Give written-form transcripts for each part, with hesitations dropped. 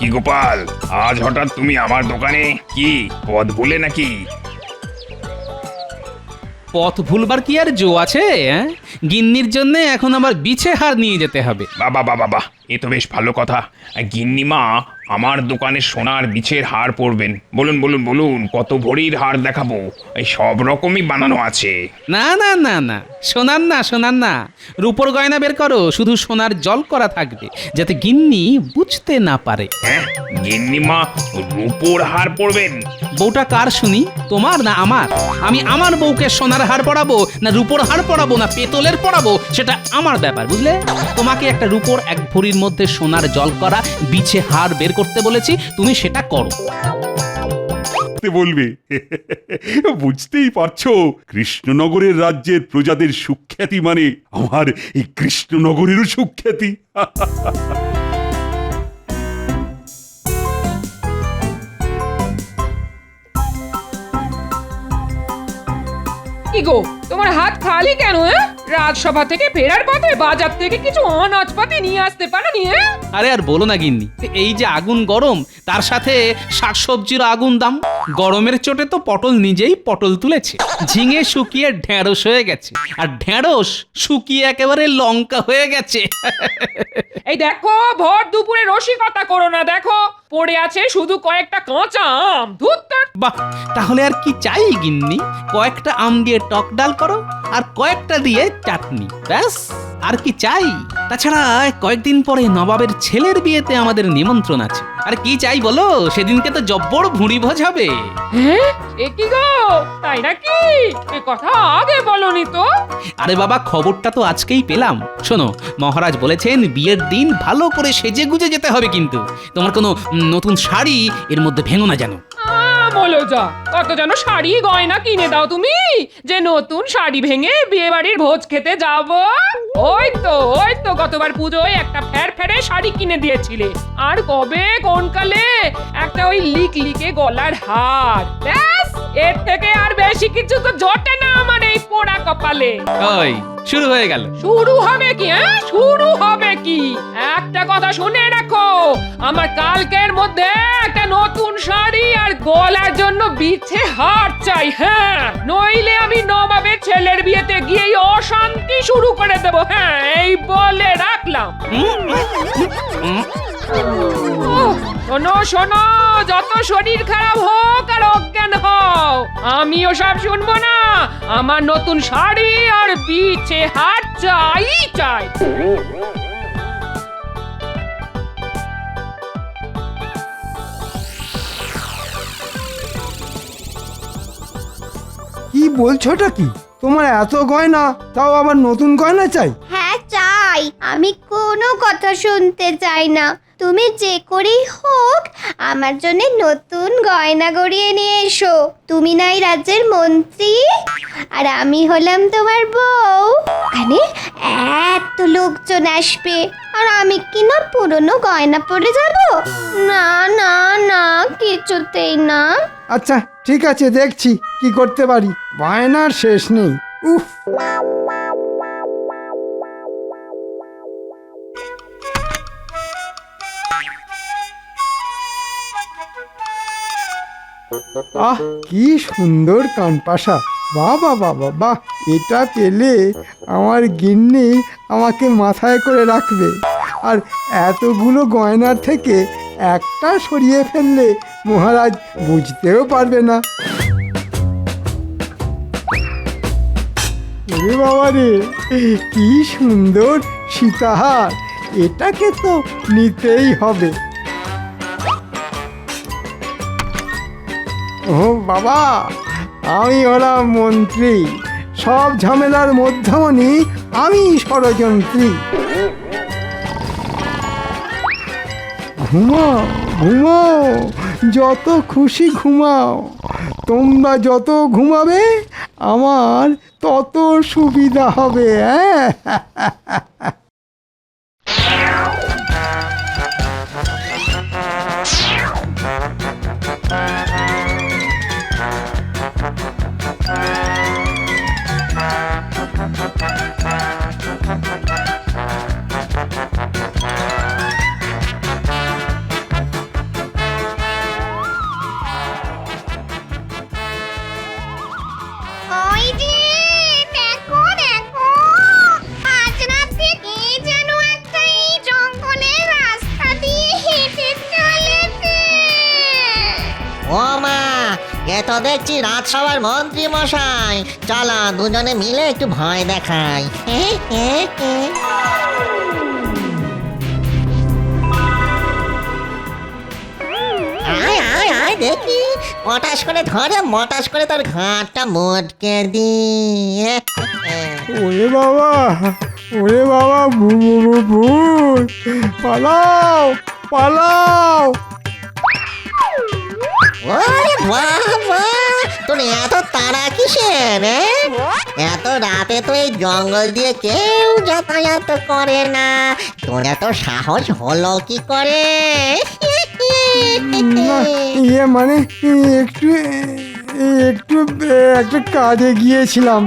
কি গোপাল, আজ হঠাৎ তুমি আমার দোকানে? কি পথ ভুলে নাকি? পথ ভুলবার কি আর জো আছে? গিন্নির জন্য এখন আবার বিছে হার নিয়ে যেতে হবে। বাবা বাবা বাহ, এ তো বেশ ভালো কথা। গিন্নিমা আমার দোকানে সোনার বিছের হার পরবেন। বলুন বলুন বলুন, কত ভরির হার দেখাবো? এই সব রকমই বানানো আছে। না না না না, সোনার না, সোনার না, রূপোর গয়না বের করো। শুধু সোনার জল করা থাকবে, যাতে গিন্নি বুঝতে না পারে। হ্যাঁ, গিন্নিমা রূপোর হার পরবেন? বউটা কার শুনি, তোমার না আমার? আমি আমার বউকে সোনার হার পরাবো না রূপোর হার পরাবো না পেতলের পরাবো, সেটা আমার ব্যাপার, বুঝলে? তোমাকে একটা রূপোর 1 ভরির মধ্যে সোনার জল করা বিছে হার বের করতে বলেছি, তুমি সেটা করো। বলবে বুঝতেই পারছো, কৃষ্ণনগরের রাজ্যের প্রজাদের সুখ্যাতি মানে আমার এই কৃষ্ণনগরেরও সুখ্যাতি। কি গো, তোমার হাত খালি কেন? রাজসভা থেকে ফেরার পথে বাজার থেকে কিছু অনাজপাতি নিয়ে আসতে পারোনি? আরে আর বলো না গিন্নি, এই যে আগুন গরম, তার সাথে শাকসবজির আগুন দাম। গরমের চোটে তো পটল নিজেই পটল তুলেছে, ঝিঙে শুকিয়ে ঢেঁড়স হয়ে গেছে, আর ঢেঁড়স শুকিয়ে একেবারে লঙ্কা হয়ে গেছে। এই দেখো, ভর দুপুরে রসিকতা করো না। দেখো, পড়ে আছে শুধু কয়েকটা কাঁচা আম। ধুত্তর। বাহ, তাহলে আর কি চাই গিন্নি? কয়েকটা আম দিয়ে টক ডাল করো, আর কয়েকটা দিয়ে চাটনি, ব্যাস। আর কি চাই? তাছাড়া কয়েকদিন পরে নবাবের ছেলের বিয়েতে আমাদের নিমন্ত্রণ আছে। আর কি চাই বলো? সেদিনকে তো জব্বর ভুঁড়ি ভোজ হবে। হ্যাঁ, এ কি গো, তাই নাকি? এ কথা আগে বলনি তো। আরে বাবা, খবরটা তো আজকেই পেলাম। শোনো, মহারাজ বলেছেন বিয়ের দিন ভালো করে সেজে গুজে যেতে হবে, কিন্তু তোমার কোনো নতুন শাড়ি এর মধ্যে ভেঙো না যেন। বলো যা, কত যেন শাড়ি গয়না কিনে দাও তুমি, যে নতুন শাড়ি ভেঙে বিয়ে বাড়ির ভোজ খেতে যাব। ওই তো গতবার পুজোয় একটা ফ্যারফ্যারে শাড়ি কিনে দিয়েছিলে, আর কবে কোন কালে একটা ওই লিকে গলার হার। ব্যাস, এর থেকে আর বেশি কিছু তো জোটে না আমার এই পোড়া কপালে। ওই শুরু হয়ে গেল। শুরু হবে কি? শুরু হবে কি? একটা কথা শুনে রাখো, আমার কালকের মধ্যে একটা নতুন শাড়ি আর গলার জন্য বিছে হার চাই। হ্যাঁ, নইলে আমি নবাবের ছেলের বিয়েতে গিয়েই অশান্তি শুরু করে দেব। হ্যাঁ, এই বলে রাখলাম। শোনো শোনো, যত শরীর খারাপ হোক আর অজ্ঞান হও, আমিও সব শুনবো না। আমার নতুন শাড়ি আর বিছে হার চাই চাই। কি বলছোটা কি? তোমার এত গয়না, তাও আবার নতুন গয়না চাই? হ্যাঁ চাই, আমি কোনো কথা শুনতে চাই না। তুমি যে করেই হোক আমার জন্য নতুন গয়না গড়িয়ে নিয়ে এসো। তুমি নাই রাজ্যের মন্ত্রী, আর আমি হলাম তোমার বউ। ওখানে এত লোকজন আসবে, আর আমি কি না পুরনো গয়না পরে যাব? না না না, কিছুতেই না। আচ্ছা ঠিক আছে, দেখছি কি করতে পারি। বায়নার শেষ নেই। উফ, আহ কি সুন্দর কানপাশা! বাবা বাবা বাহ, এটা পেলে আমার গিন্নি আমাকে মাথায় করে রাখবে। আর এতগুলো গয়নার থেকে একটা সরিয়ে ফেললে মহারাজ বুঝতেও পারবে না। ওরে বাবা রে, কি সুন্দর সীতাহার! এটাকে তো নিতেই হবে। ও বাবা, আমি হলাম মন্ত্রী, সব ঝামেলার মধ্যমণি আমি ষড়যন্ত্রী। ঘুমাও ঘুমাও, যত খুশি ঘুমাও। তোমরা যত ঘুমাবে আমার তত সুবিধা হবে। তো দেখছি রাজসভার মন্ত্রী মশাই, চলো দুজনে মিলে একটু ভয় দেখাই। আয় আয় আয় দেখি, মটাস করে ধরে মটাস করে তোর ঘাটটা মোটকে দি। ওরে বাবা, ওরে বাবা, ভূত, পালাও পালাও। ওরে বাবা, তোর এত তাড়া কিসের? এত রাতে তো এই জঙ্গল দিয়ে কেউ যাতায়াত করে না, তোর এত সাহস হলো কি করে? না, ইয়ে মানে একটু একটু একটা কাজে গিয়েছিলাম।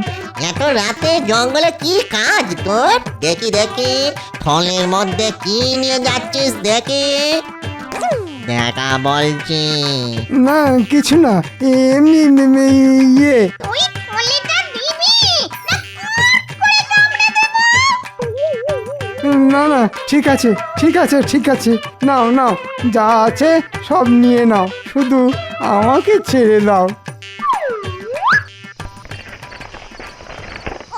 এত রাতে জঙ্গলে কি কাজ তোর? দেখি দেখি, থলের মধ্যে কি নিয়ে যাচ্ছিস দেখি, দেখা বলছি। না কিছু না, এমনি ইয়ে। তুই থলেটা দিবি না না না, ঠিক আছে ঠিক আছে ঠিক আছে, নাও নাও, যা আছে সব নিয়ে নাও, শুধু আমাকে ছেড়ে দাও।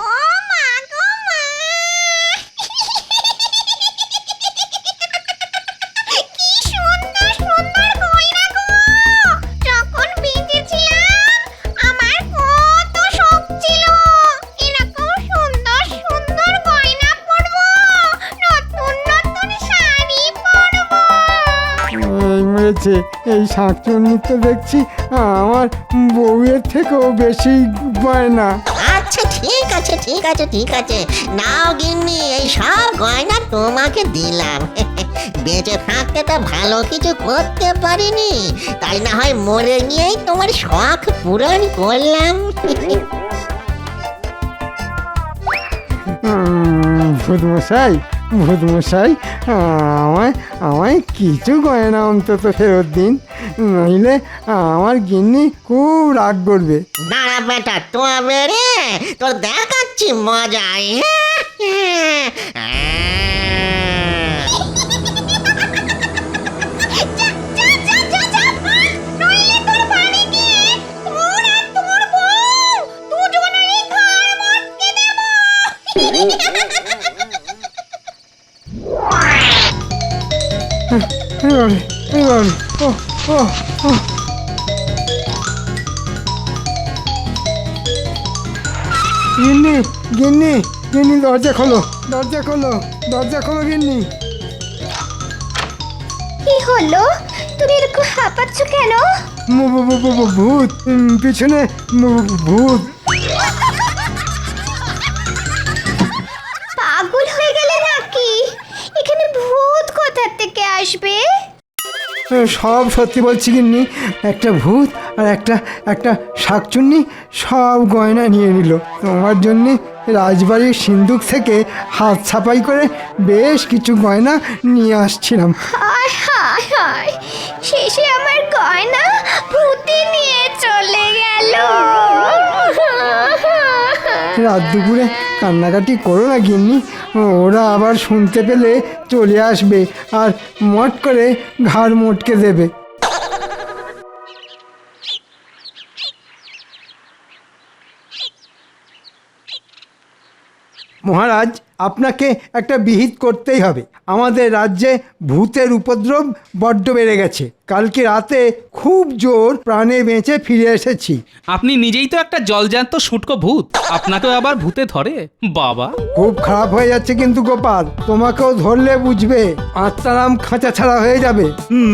ও মা গো মা, কি সুন্দর সুন্দর গয়না গো। যখন বেঁচেছিলাম আমার কত শখ ছিল এরকম সুন্দর সুন্দর গয়না পরবো, নতুন নতুন শাড়ি পরবো। এই মেরেছে, এই শাঁকচুন্নি তো দেখছি আমার বউয়ের থেকেও বেশি গয়না। আচ্ছা ঠিক আছে ঠিক আছে ঠিক আছে, নাও গিন্নি, এই সব গয়না তোমাকে দিলাম। বেঁচে থাকতে তো ভালো কিছু করতে পারিনি, তাই না হয় মরে গিয়েই তোমার শখ পূরণ করলাম। ভূতমশাই, ভূতমশাই, আমায় আমায় কিছু গয়না অন্তত ফেরত দিন, নইলে আমার গিন্নি খুব রাগ করবে। দাঁড়া বেটা, তবে রে তোর দেখাচ্ছি মজাই। নইলে তোর বাড়ি গিয়ে তোর আর তোর বউ দুজনেরই ঘাড় মটকে দেব। এবারে এবারে, ও ও ও, গিন্নি গিন্নি গিন্নি, দরজা খোলো, দরজা খোলো, দরজা খোলো গিন্নি। কি হলো, তুমি এরকম হাঁপাচ্ছ কেন? ভূত, পিছনে ভূত। পাগল হয়ে গেলে নাকি? এখানে ভূত কোথা থেকে আসবে? সব সত্যি বলছি গিন্নি, একটা ভূত আর একটা শাকচুন্নি সব গয়না নিয়ে নিল। তোমার জন্যে রাজবাড়ির সিন্দুক থেকে হাত ছাপাই করে বেশ কিছু গয়না নিয়ে আসছিলাম। হায় হায় হায়, শেষে আমার গয়না ভূতে নিয়ে চলে গেল। রাত দুপুরে কান্নাকাটি করো না গিন্নি, ওরা আবার শুনতে পেলে চলে আসবে আর মট করে ঘাড় মোটকে দেবে। মহারাজ, আপনাকে একটা বিহিত করতেই হবে। আমাদের রাজ্যে ভূতের উপদ্রব বড্ড বেড়ে গেছে। কালকে রাতে খুব জোর প্রাণে বেঁচে ফিরে এসেছি। আপনি নিজেই তো একটা জলজ্যান্ত শুটকো ভূত, আপনাকেও আবার ভূতে ধরে? বাবা, খুব খারাপ হয়ে যাচ্ছে কিন্তু গোপাল, তোমাকেও ধরলে বুঝবে আত্মারাম খাঁচা ছাড়া হয়ে যাবে।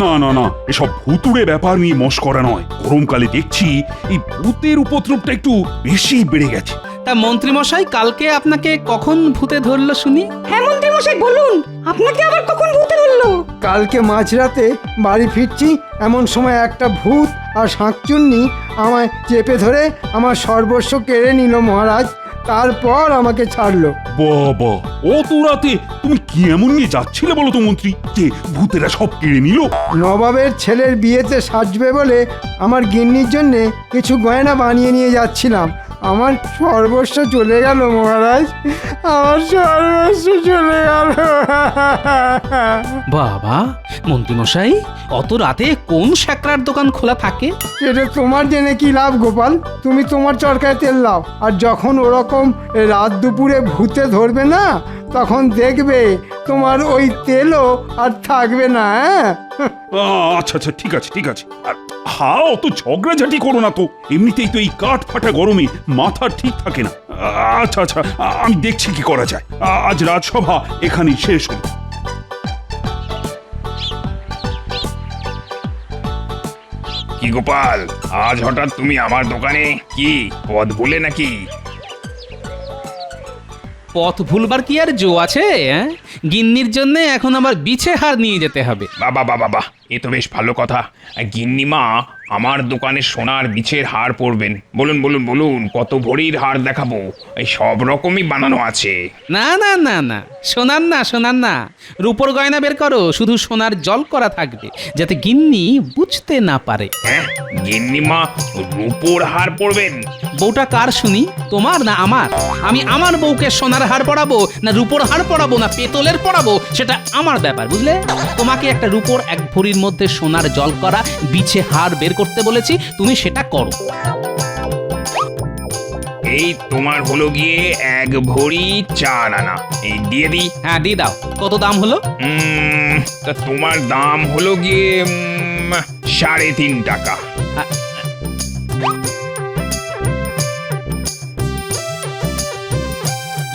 না না না, এসব ভুতুড়ে ব্যাপার নিয়ে মস্করা নয়। গরমকালে দেখছি এই ভূতের উপদ্রবটা একটু বেশি বেড়ে গেছে। তা মন্ত্রীমশাই, কালকে আপনাকে কখন ভূতে ধরলো শুনি? হ্যাঁ মন্ত্রী মশাই বলুন, আপনাকে আবার কখন ভূতে ধরলো? কালকে মাঝরাতে বাড়ি ফিরছি, এমন সময় একটা ভূত আর শাঁকচুন্নি আমায় চেপে ধরে আমার সর্বস্ব কেড়ে নিল মহারাজ। তারপর আমাকে ছাড়লো। বাবা, অত রাতে তুমি কি এমন নিয়ে যাচ্ছিলে বলো তো মন্ত্রী, যে ভূতেরা সব কেড়ে নিল? নবাবের ছেলের বিয়েতে সাজবে বলে আমার গিন্নির জন্যে কিছু গয়না বানিয়ে নিয়ে যাচ্ছিলাম। আমার সর্বস্ব চলে গেল মহারাজ, আমার সর্বস্ব চলে গেল। বাবা, মন্ত্রীমশাই, অত রাতে কোন স্যাকরার দোকান খোলা থাকে? সেটা তোমার জেনে কি লাভ গোপাল? তুমি তোমার চরকায় তেল দাও, আর যখন ওরকম রাত দুপুরে ভূতে ধরবে না, তখন দেখবে তোমার ওই তেলও আর থাকবে না। হ্যাঁ, আচ্ছা আচ্ছা, ঠিক আছে ঠিক আছে। আর অত ঝগড়াঝাটি করো না তো, এমনিতেই তো এই কাঠ ফাটা গরমে মাথা ঠিক থাকে না। আচ্ছা আচ্ছা, আমি দেখছি কি করা যায়। আজ রাজসভা এখানেই শেষ হলো। কি গোপাল, আজ হঠাৎ তুমি আমার দোকানে? কি পথ ভুলে নাকি? পথ ভুলবার কি আর জো আছে? গিন্নির জন্য এখন আবার বিছে হার নিয়ে যেতে হবে। বাবা বাবা বাহ, এ তো বেশ ভালো কথা। গিন্নিমা আমার দোকানে সোনার বিছের হার পরবেন। বলুন বলুন বলুন, কত ভরির হার দেখাবো? এই সব রকমই বানানো আছে। না না না না, সোনার না, সোনার না, রূপোর গয়না বের করো। শুধু সোনার জল করা থাকবে, যাতে গিন্নি বুঝতে না পারে। হ্যাঁ, গিন্নিমা রূপোর হার পরবেন? বউটা কার শুনি, তোমার না আমার? আমি আমার বউকে সোনার হার পরাবো না রূপোর হার পরাবো না পেতলের পরাবো, সেটা আমার ব্যাপার, বুঝলে? তোমাকে একটা রূপোর 1 ভরির মধ্যে সোনার জল করা বিছে হার বের করতে বলেছি, তুমি সেটা করো। এই তোমার হলো গিয়ে 1 ভরি 4 আনা। এই দিয়ে দিই? হ্যাঁ, দিয়ে দাও। কত দাম হলো? তা তোমার দাম হলো গিয়ে 3.5 টাকা।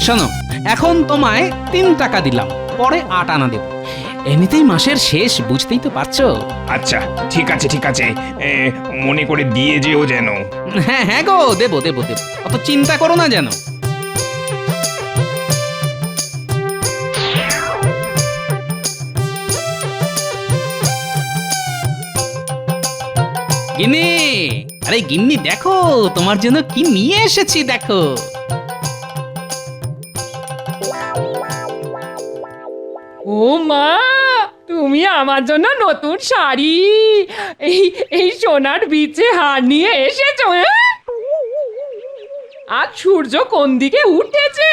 শোনো, এখন তোমায় 3 টাকা দিলাম, পরে 8 আনা দেব। এমনিতেই মাসের শেষ, বুঝতেই তো পারছো। আচ্ছা ঠিক আছে ঠিক আছে, মনে করে দিয়ে যেও যেন। হ্যাঁ হ্যাঁ গো, দেবো দেবো দেবো, অত চিন্তা করো না যেন। গিন্নি, আরে গিন্নি দেখো, তোমার জন্য কি নিয়ে এসেছি দেখো। ও মা, তুমি আমার জন্য নতুন শাড়ি, এই এই সোনার বিছে হার নিয়ে এসেছো? আজ সূর্য কোন দিকে উঠেছে?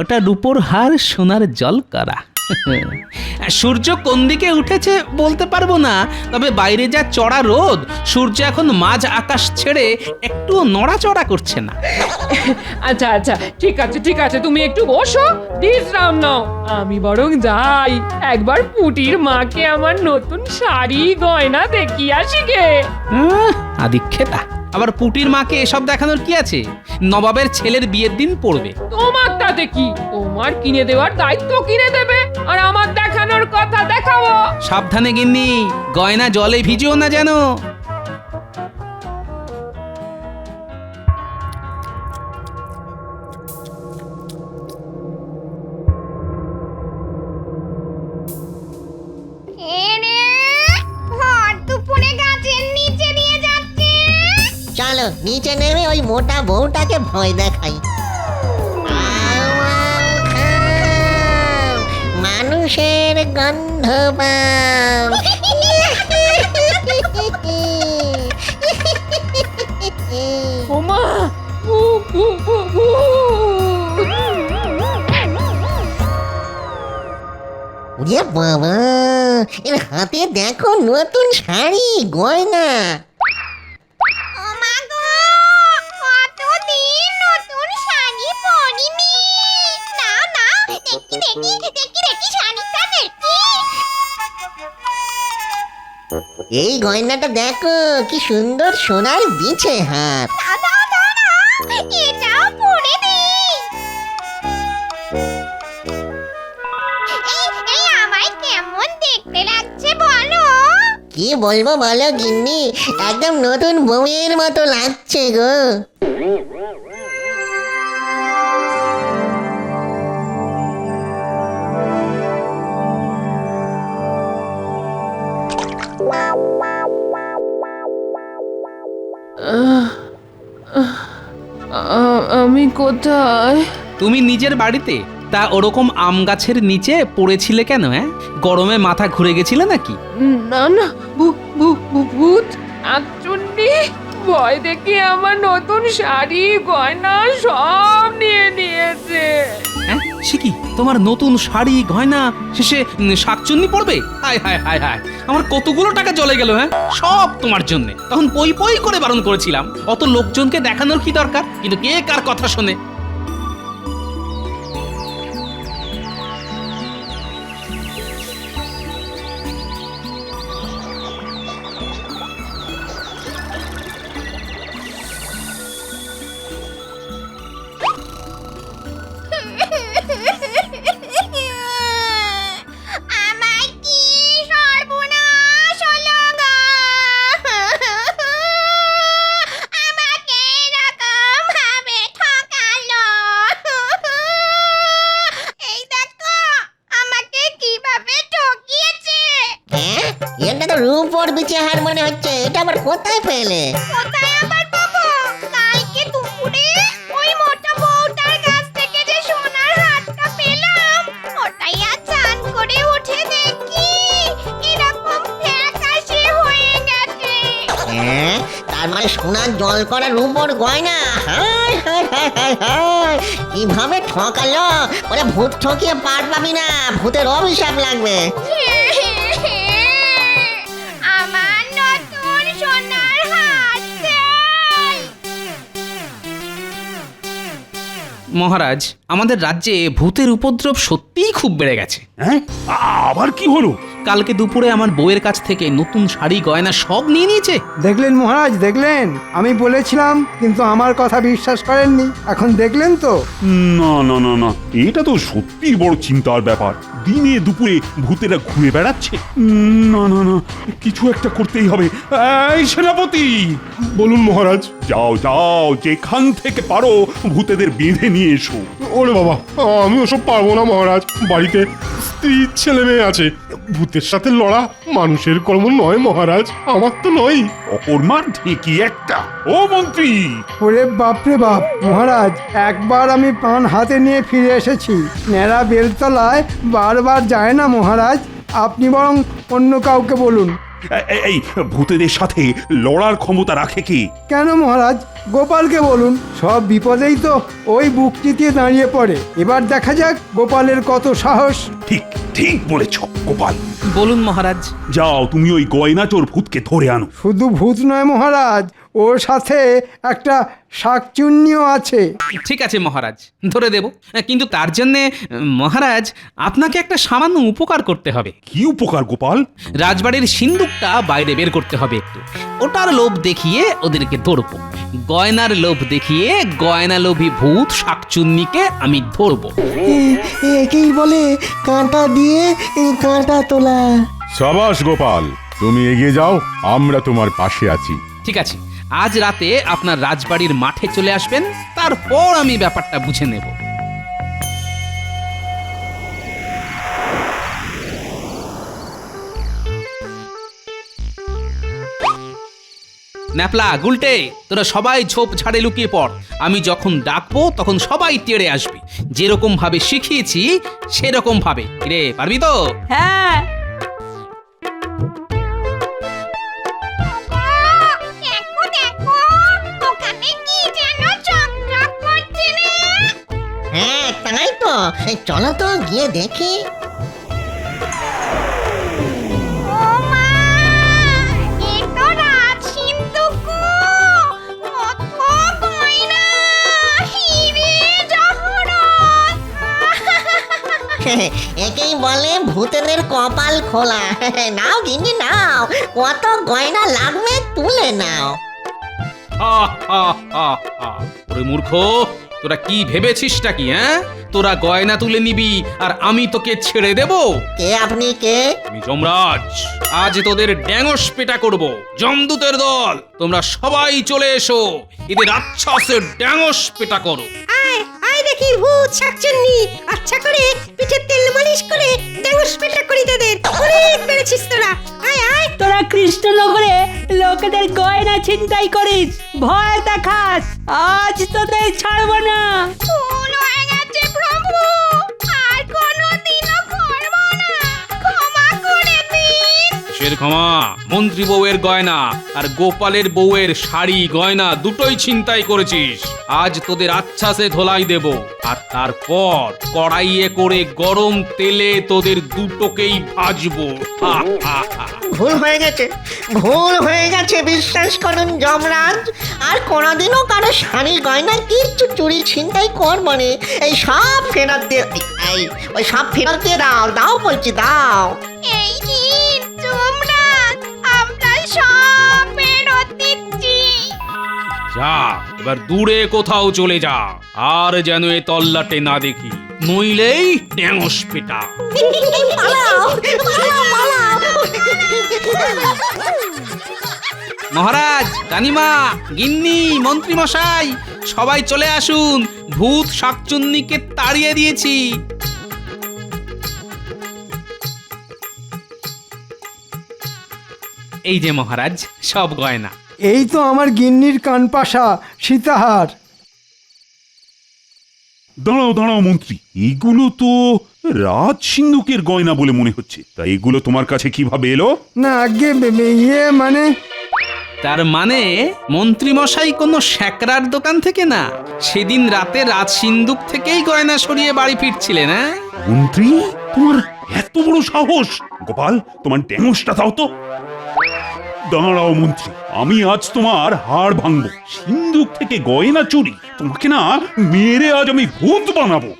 ওটা রূপোর হার সোনার জল করা। সূর্য কোন দিকে উঠেছে বলতে পারবো না, তবে বাইরে যা চড়া রোদ, সূর্য এখন মাঝ আকাশ ছেড়ে একটু নড়াচড়া করছে না। আচ্ছা আচ্ছা, ঠিক আছে ঠিক আছে, তুমি একটু বসো, বিশ্রাম নাও। আমি বরং যাই, একবার পুটির মাকে আমার নতুন শাড়ি গয়না দেখিয়ে আসি গে। আদিক্ষেতা, আবার পুটির মাকে এসব দেখানোর কি আছে? নবাবের ছেলের বিয়ের দিন পড়বে। তোমার তাতে কি? তোমার কিনে দেওয়ার দায়িত্ব কিনে দেবে, আর আমার দেখানোর কথা দেখাবো। সাবধানে গিন্নি, গয়না জলে ভিজিও না যেন। চলো নিচে নেমে ওই মোটা বউটাকে ভয় দেখাই। মানুষের গন্ধ পাও। ওমা, ওরে বাবা, এর হাতে দেখো নতুন শাড়ি গয়না। এই গয়নাটা দেখো, কি সুন্দর সোনার বিছে হাত। এটাও পরে দিই। এই আমায় কেমন দেখতে লাগছে বলো? কি বলবো বলো গিন্নি, একদম নতুন বউয়ের মতো লাগছে গো। আমি কোথায়? তুমি নিজের বাড়িতে? তা ওরকম আম গাছের নিচে পড়েছিলে কেন? গরমে মাথা ঘুরে গেছিলে নাকি? না না, ভূত আকচুন্নি ভয় দেখে আমার নতুন শাড়ি গয়না সব নিয়ে নিয়েছে। হ্যাঁ সে কি তোমার নতুন শাড়ি গয়না শেষে শাকচুন্নি পড়বে? হায় হায় হায় হায়, আমার কতগুলো টাকা চলে গেল। হ্যাঁ সব তোমার জন্য। তখন পই পই করে বারণ করেছিলাম, অত লোকজনকে দেখানোর কি দরকার? কিন্তু কে কার কথা শোনে? আমার কি সর্বনাশ হলো গো! আমাকে এরকম ভাবে ঠকালো। এই দেখো আমাকে কিভাবে ঠকিয়েছে। হ্যাঁ এটা তো রূপোর বিচে হার মনে হচ্ছে, এটা আবার কোথায় পেলে? কোথায় আবার পাবো? কালকে দুপুরে ওই মোটা বউটার কাছ থেকে যে সোনার হারটা পেলাম, ওটাই আজ চান করে উঠে দেখি এরকম ফ্যাকাশে হয়ে গেছে। হ্যাঁ তার মানে সোনার জল করা রূপোর গয়না। হায় হায় হায় হায় হায়, কিভাবে ঠকালো! ওরে ভূত ঠকিয়ে পার পাবি না, ভূতের অভিশাপ লাগবে। আমার নতুন সোনার হার চাই। মহারাজ, আমাদের রাজ্যে ভূতের উপদ্রব সত্যিই খুব বেড়ে গেছে। হ্যাঁ আবার কি হলো? কালকে দুপুরে আমার বউয়ের কাছ থেকে নতুন শাড়ি গয়না সব নিয়ে নিয়েছে। দেখলেন মহারাজ, দেখলেন? আমি বলেছিলাম কিন্তু আমার কথা বিশ্বাস করেননি। এখন দেখলেন তো? না না না না, এটা তো সত্যি বড় চিন্তার ব্যাপার। দিনে দুপুরে ভূতেরা ঘুরে বেড়াচ্ছে। না না না, কিছু একটা করতেই হবে। এই সেনাপতি, বলুন মহারাজ। যাও যাও, যেখান থেকে পারো ভূতেদের বেঁধে নিয়ে এসো। ওরে বাবা, আমি ওসব পারবো না মহারাজ। বাড়িতে স্ত্রী ছেলে মেয়ে আছে, ভূতের সাথে লড়া মানুষের কর্ম নয় মহারাজ, আমার তো নয়। অকর্মার ঢেকি একটা। ও মন্ত্রী, ওরে বাপরে বাপ! মহারাজ, একবার আমি প্রাণ হাতে নিয়ে ফিরে এসেছি। ন্যাড়া বেলতলায় বারবার যায় না মহারাজ। আপনি বরং অন্য কাউকে বলুন। এই ভূতেদের সাথে লড়ার ক্ষমতা রাখে কি? কেন মহারাজ? গোপালকে বলুন। সব বিপদেই তো ওই বুক চিতিয়ে দাঁড়িয়ে পড়ে। এবার দেখা যাক গোপালের কত সাহস। ঠিক ঠিক বলেছ গোপাল। বলুন মহারাজ। যাও, তুমি ওই গয়না চোর ভূতকে ধরে আনো। শুধু ভূত নয় মহারাজ, ওর সাথে একটা শাকচুন্নিও আছে। ঠিক আছে মহারাজ, ধরে দেব। কিন্তু তার জন্যে মহারাজ আপনাকে একটা সামান্য উপকার করতে হবে। কি উপকার গোপাল? রাজবাড়ির সিন্দুকটা বাইরে বের করতে হবে একটু। ওটার লোভ দেখিয়ে ওদেরকে ধরবো। গয়নার লোভ দেখিয়ে গয়না লোভী ভূত শাকচুন্নিকে আমি ধরবো। একেই বলে কাঁটা দিয়ে কাঁটা তোলা। সাবাস গোপাল, তুমি এগিয়ে যাও, আমরা তোমার পাশে আছি। ঠিক আছে, আজ রাতে আপনার রাজবাড়ির মাঠে চলে আসবেন, তারপর আমি ব্যাপারটা বুঝে নেব। ন্যাপলা, গুলটে, তোরা সবাই ঝোপ ঝাড়ে লুকিয়ে পড়। আমি যখন ডাকবো তখন সবাই তেড়ে আসবি। যেরকম ভাবে শিখিয়েছি সেরকম ভাবে। রে, পারবি তো? হ্যাঁ। দেখো দেখো, ওখানে কি যেন চকচক করছে না? হ্যাঁ তাই তো, চলো তো গিয়ে দেখি। ও মা, এ তো রাজ সিন্ধুক। কত গয়না, হিরে জহরত। একেই বলে ভূতেদের কপাল খোলা। নাও গিন্নি নাও, কত গয়না লাগবে তুলে নাও। হা, হা, হা, হা। ওরে মূর্খ, তোরা কি ভেবেছিসটা কি? হ্যাঁ, তোরা গয়না তুলে নিবি আর আমি তোকে ছেড়ে দেব? কে আপনি কে? আমি যমরাজ। আজ তোদের ড্যাঙস পেটা করব। যমদূতের দল, তোমরা সবাই চলে এসো, এদের রাক্ষসে ড্যাঙস পেটা করো। আয় আয় দেখি ভূত শাকচুন্নি, আচ্ছা করে পিঠে তেল মালিশ করে ড্যাঙ্গস পেটা করি তোদের। অনেক বেড়েছিস তোরা। আয় আয়। তোরা কৃষ্ণনগরে লোকেদের গয়না ছিনতাই করিস, ভয় দেখাস, আজ তোদের ছাড়বো না। ভুল হয়ে গেছে প্রভু, আর কোনোদিনও করব না। ক্ষমা করে দিন। কিসের ক্ষমা? মন্ত্রী বউয়ের গয়না আর গোপালের বউয়ের শাড়ি গয়না দুটোই ছিনতাই করেছিস। আজ তোদের আচ্ছাসে ধোলাই দেব, আর তারপর কড়াইয়ে করে গরম তেলে তোদের দুটোকেই ভাজবো। হা, হা, হা। ভুল হয়ে গেছে, ভুল হয়ে গেছে, বিশ্বাস করুন যমরাজ। আর কোনোদিনও কারো শাড়ি গয়না কিচ্ছু চুরি ছিনতাই করবো নে। এই সব ফেরত দিয়ে ওই সব ফেরত দিয়ে দাও, দাও বলছি দাও। এই কি যমরাজ, আমরা সব ফেরত দিচ্ছি। যা, এবার দূরে কোথাও চলে যা, আর যেন এ তল্লাটে না দেখি, নইলেই ট্যাঙস পেটা। পালাও, পালাও, পালাও। মহারাজ, রানীমা, গিন্নি, মন্ত্রী মশাই, সবাই চলে আসুন, ভূত শাকচুন্নিকে তাড়িয়ে দিয়েছি। এই যে মহারাজ, সব গয়না। এই তো আমার গিন্নির কানপাশা সীতাহার। দাঁড়াও দাঁড়াও মন্ত্রী, এগুলো তো রাজ সিন্ধুকের গয়না বলে মনে হচ্ছে। তা এগুলো তোমার কাছে কিভাবে এলো? না আগে ইয়ে মানে তার মানে মন্ত্রী মশাই কোনো শ্যাকরার দোকান থেকে না, সেদিন রাতে রাজ সিন্ধুক থেকেই গয়না সরিয়ে বাড়ি ফিরছিলেন। হ্যাঁ মন্ত্রী, তোমার এত বড় সাহস! গোপাল, তোমার ড্যাঙসটা দাও তো। দাঁড়াও মন্ত্রী, আমি আজ তোমার হাড় ভাঙবো। সিন্ধুক থেকে গয়না চুরি, তোমাকে না মেরে আজ আমি ভূত বানাবো।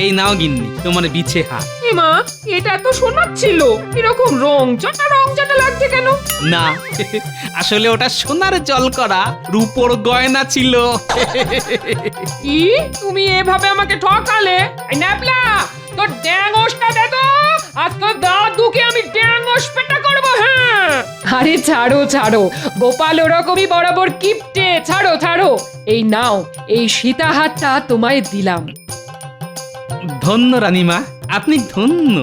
এই নাও গিন্নি তোমার বিছে হাত। মা, এটা তো শোনাচ্ছিল, এরকম রং চাটা লাগছে কেন? না, আসলে ওটা সোনার জল করা রূপোর গয়না ছিল। কি তুমি এভাবে আমাকে ঠকালে? এই ন্যাপলা, তোর ড্যাঙসটা দে তো, আর তোর দাদুকে আমি ড্যাঙস পেটা করবো। হ্যাঁ, আরে ছাড়ো ছাড়ো, গোপাল ওরকমই বরাবর কিপটে। ছাড়ো ছাড়ো, এই নাও, এই সীতাহারটা তোমায় দিলাম। ধন্য রানীমা, আপনি ধন্য।